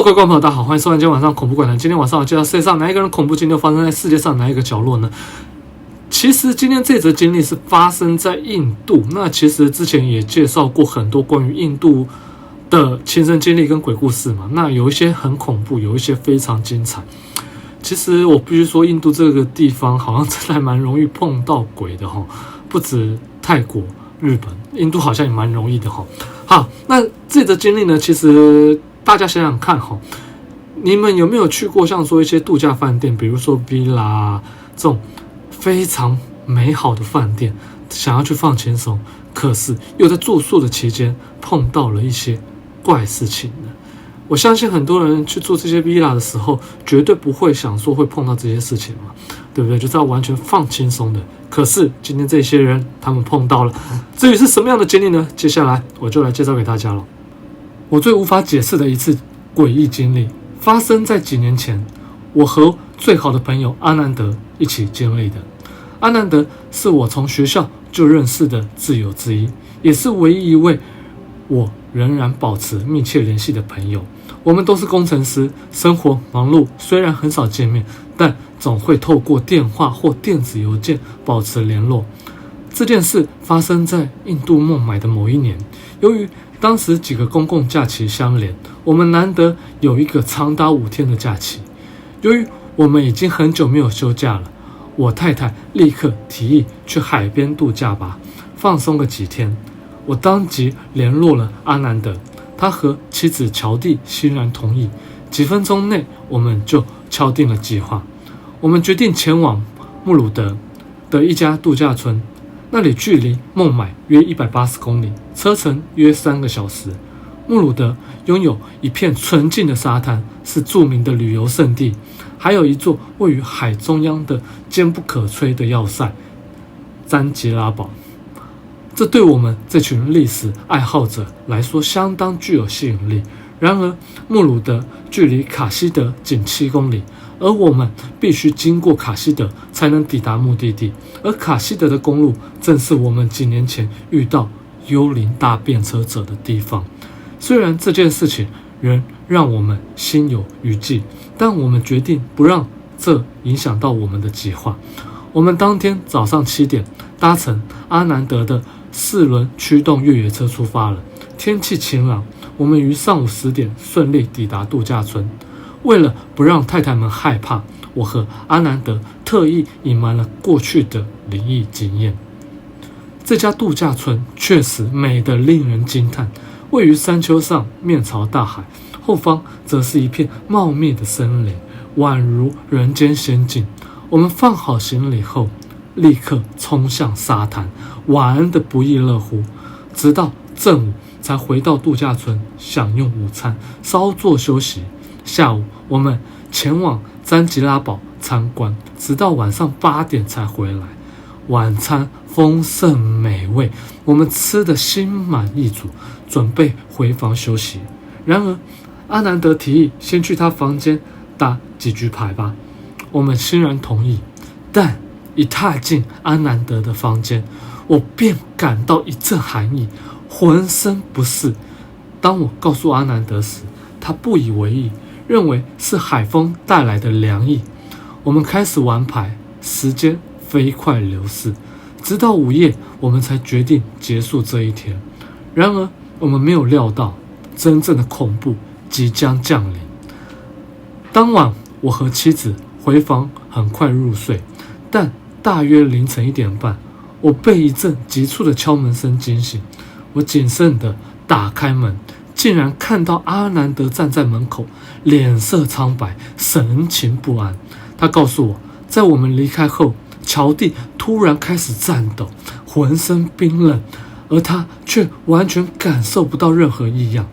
各位观众朋友，大家好，欢迎收看今天晚上恐怖怪谈。今天晚上我介绍世界上哪一个人恐怖经历发生在世界上哪一个角落呢？其实今天这则经历是发生在印度。那其实之前也介绍过很多关于印度的亲身经历跟鬼故事嘛。那有一些很恐怖，有一些非常精彩。其实我必须说，印度这个地方好像真的还蛮容易碰到鬼的哈，不止泰国、日本，印度好像也蛮容易的哈。好，那这则经历呢，其实大家想想看哈，你们有没有去过像说一些度假饭店，比如说 villa 这种非常美好的饭店，想要去放轻松，可是又在住宿的期间碰到了一些怪事情呢？我相信很多人去住这些 villa 的时候，绝对不会想说会碰到这些事情嘛，对不对？就是要完全放轻松的。可是今天这些人他们碰到了，至于是什么样的经历呢？接下来我就来介绍给大家了。我最无法解释的一次诡异经历，发生在几年前，我和最好的朋友阿南德一起经历的。阿南德是我从学校就认识的挚友之一，也是唯一一位我仍然保持密切联系的朋友。我们都是工程师，生活忙碌，虽然很少见面，但总会透过电话或电子邮件保持联络。这件事发生在印度孟买的某一年，由于当时几个公共假期相连，我们难得有一个长达5天的假期。由于我们已经很久没有休假了，我太太立刻提议去海边度假吧，放松个几天。我当即联络了阿南德，他和妻子乔蒂欣然同意。几分钟内，我们就敲定了计划。我们决定前往穆鲁德的一家度假村，那里距离孟买约180公里，车程约3个小时。穆鲁德拥有一片纯净的沙滩，是著名的旅游胜地，还有一座位于海中央的坚不可摧的要塞詹吉拉堡。这对我们这群历史爱好者来说相当具有吸引力。然而，穆鲁德距离卡希德仅7公里，而我们必须经过卡希德才能抵达目的地。而卡希德的公路正是我们几年前遇到幽灵大便车者的地方。虽然这件事情仍让我们心有余悸，但我们决定不让这影响到我们的计划。我们当天早上7点搭乘阿南德的4轮驱动越野车出发了。天气晴朗，我们于上午10点顺利抵达度假村。为了不让太太们害怕，我和阿南德特意隐瞒了过去的灵异经验。这家度假村确实美得令人惊叹，位于山丘上，面朝大海，后方则是一片茂密的森林，宛如人间仙境。我们放好行李后，立刻冲向沙滩，玩得不亦乐乎，直到正午才回到度假村享用午餐，稍作休息。下午我们前往詹吉拉堡参观，直到晚上8点才回来。晚餐丰盛美味，我们吃得心满意足，准备回房休息。然而阿南德提议先去他房间打几局牌吧，我们欣然同意。但一踏进阿南德的房间，我便感到一阵寒意，浑身不适。当我告诉阿南德时，他不以为意，认为是海风带来的凉意。我们开始玩牌，时间飞快流逝，直到午夜，我们才决定结束这一天。然而我们没有料到，真正的恐怖即将降临。当晚我和妻子回房，很快入睡，但大约凌晨1点半，我被一阵急促的敲门声惊醒。我谨慎地打开门，竟然看到阿南德站在门口，脸色苍白，神情不安。他告诉我，在我们离开后，乔蒂突然开始颤抖，浑身冰冷，而他却完全感受不到任何异样。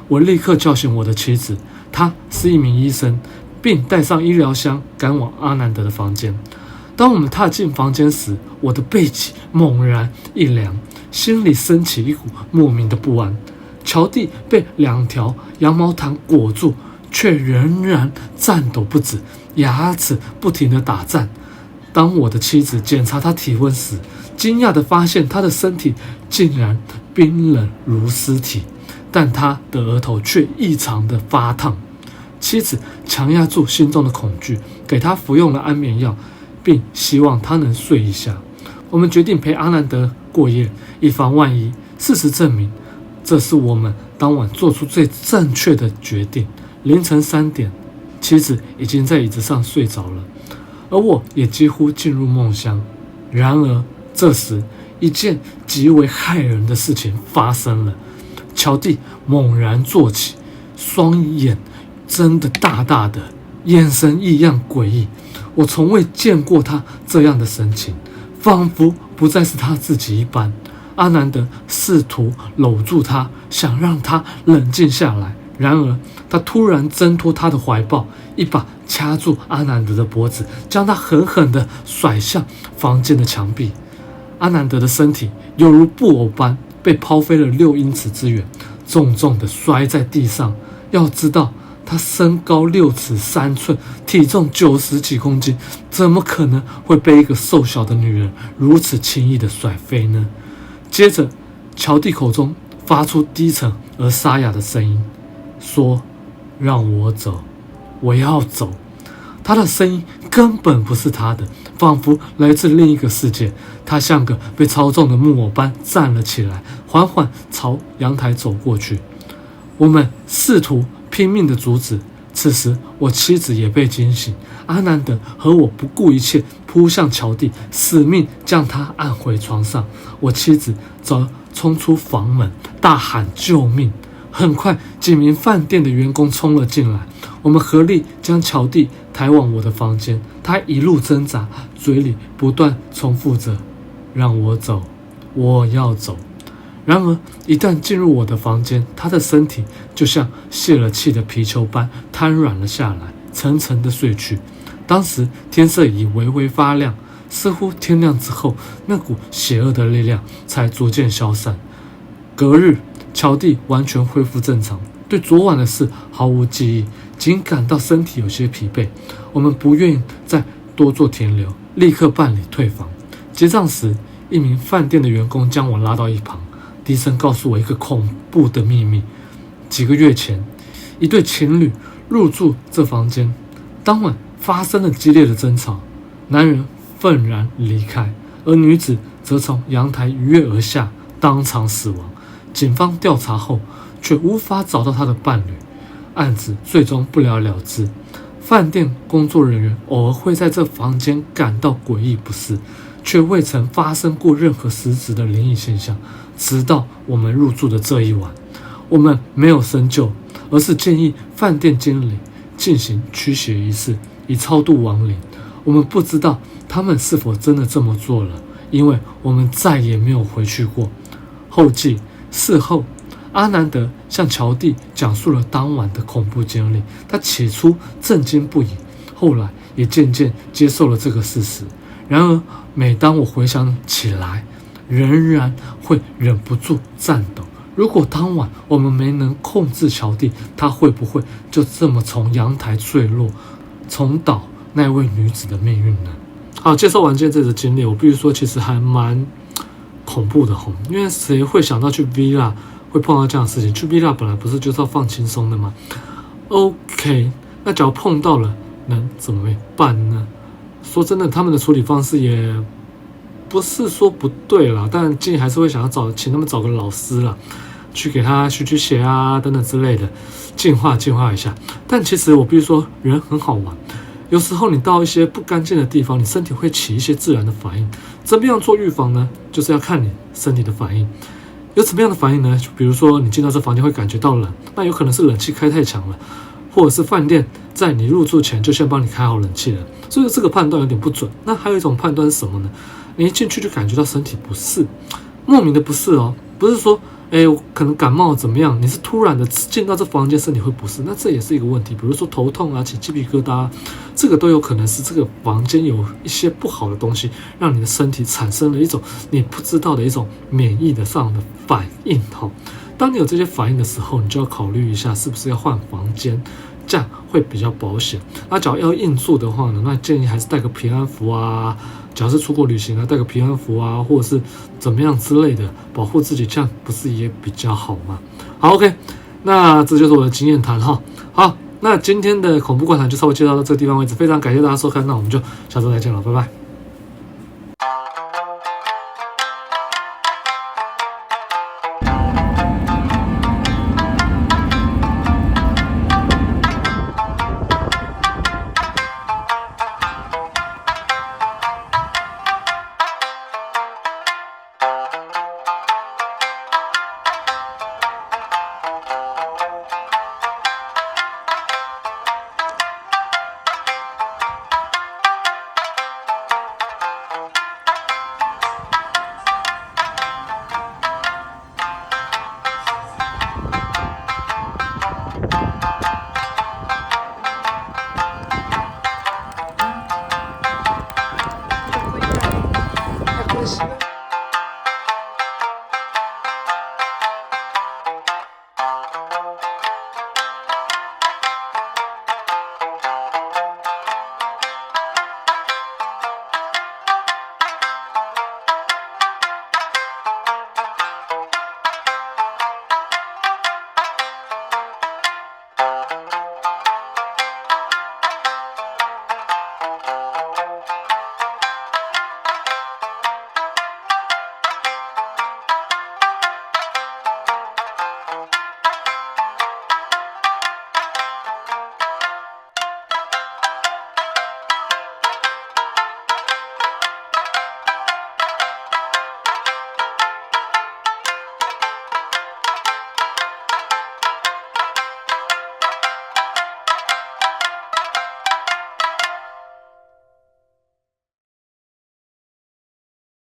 我立刻叫醒我的妻子，她是一名医生，并带上医疗箱赶往阿南德的房间。当我们踏进房间时，我的背脊猛然一凉，心里升起一股莫名的不安。乔蒂被2条羊毛毯裹住，却仍然颤抖不止，牙齿不停地打颤。当我的妻子检查他体温时，惊讶地发现他的身体竟然冰冷如尸体，但他的额头却异常的发烫。妻子强压住心中的恐惧，给他服用了安眠药，并希望他能睡一下。我们决定陪阿南德过夜，以防万一。事实证明，这是我们当晚做出最正确的决定。凌晨3点，妻子已经在椅子上睡着了，而我也几乎进入梦乡。然而这时，一件极为骇人的事情发生了。乔蒂猛然坐起，双眼睁得大大的，眼神异样诡异。我从未见过他这样的神情，仿佛不再是他自己一般。阿南德试图搂住他，想让他冷静下来，然而他突然挣脱他的怀抱，一把掐住阿南德的脖子，将他狠狠地甩向房间的墙壁。阿南德的身体犹如布偶般被抛飞了6英尺之远，重重地摔在地上。要知道，他身高6尺3寸，体重90几公斤，怎么可能会被一个瘦小的女人如此轻易地甩飞呢？接着，乔蒂口中发出低沉而沙哑的声音，说：“让我走，我要走。”他的声音根本不是他的，仿佛来自另一个世界。他像个被操纵的木偶般站了起来，缓缓朝阳台走过去。我们试图拼命地阻止，此时我妻子也被惊醒。阿南德和我不顾一切扑向乔蒂，死命将他按回床上。我妻子则冲出房门，大喊救命。很快，几名饭店的员工冲了进来，我们合力将乔蒂抬往我的房间。他一路挣扎，嘴里不断重复着：“让我走，我要走。”然而，一旦进入我的房间，他的身体就像泄了气的皮球般瘫软了下来，沉沉的睡去。当时天色已微微发亮，似乎天亮之后，那股邪恶的力量才逐渐消散。隔日，乔蒂完全恢复正常，对昨晚的事毫无记忆，仅感到身体有些疲惫。我们不愿意再多做停留，立刻办理退房。结账时，一名饭店的员工将我拉到一旁，低声告诉我一个恐怖的秘密：几个月前，一对情侣入住这房间，当晚发生了激烈的争吵，男人愤然离开，而女子则从阳台一跃而下，当场死亡。警方调查后，却无法找到他的伴侣，案子最终不了了之。饭店工作人员偶尔会在这房间感到诡异不适，却未曾发生过任何实质的灵异现象。直到我们入住的这一晚，我们没有深究，而是建议饭店经理进行驱邪仪式，以超度亡灵。我们不知道他们是否真的这么做了，因为我们再也没有回去过。后记：事后，阿南德向乔蒂讲述了当晚的恐怖经历。他起初震惊不已，后来也渐渐接受了这个事实。然而，每当我回想起来，仍然会忍不住颤抖。如果当晚我们没能控制乔蒂，他会不会就这么从阳台坠落，重蹈那位女子的命运呢？好，介绍完今天这则经历，我必须说，其实还蛮恐怖的，因为谁会想到去 Villa 会碰到这样的事情？去 Villa 本来不是就是要放轻松的吗 ？OK， 那假如碰到了，能怎么办呢？说真的，他们的处理方式也不是说不对啦，但建议还是会想要请他们找个老师啦，去给他驱邪啊等等之类的，净化一下。但其实我必须说，人很好玩。有时候你到一些不干净的地方，你身体会起一些自然的反应。怎么样做预防呢？就是要看你身体的反应。有什么样的反应呢？就比如说你进到这房间会感觉到冷，那有可能是冷气开太强了，或者是饭店在你入住前就先帮你开好冷气了，所以这个判断有点不准。那还有一种判断是什么呢？你一进去就感觉到身体不适，莫名的不适哦，不是说我可能感冒怎么样，你是突然的进到这房间身体会不适，那这也是一个问题。比如说头痛啊，起鸡皮疙瘩啊，这个都有可能是这个房间有一些不好的东西，让你的身体产生了一种你不知道的一种免疫的上的反应。当你有这些反应的时候，你就要考虑一下是不是要换房间，这样会比较保险。那假如要硬住的话呢，那建议还是带个平安符啊，假如是出国旅行啊，带个平安符啊，或者是怎么样之类的，保护自己，这样不是也比较好吗？好 ，OK， 那这就是我的经验谈哈。好，那今天的恐怖怪谈就稍微介绍到这个地方为止，非常感谢大家收看，那我们就下周再见了，拜拜。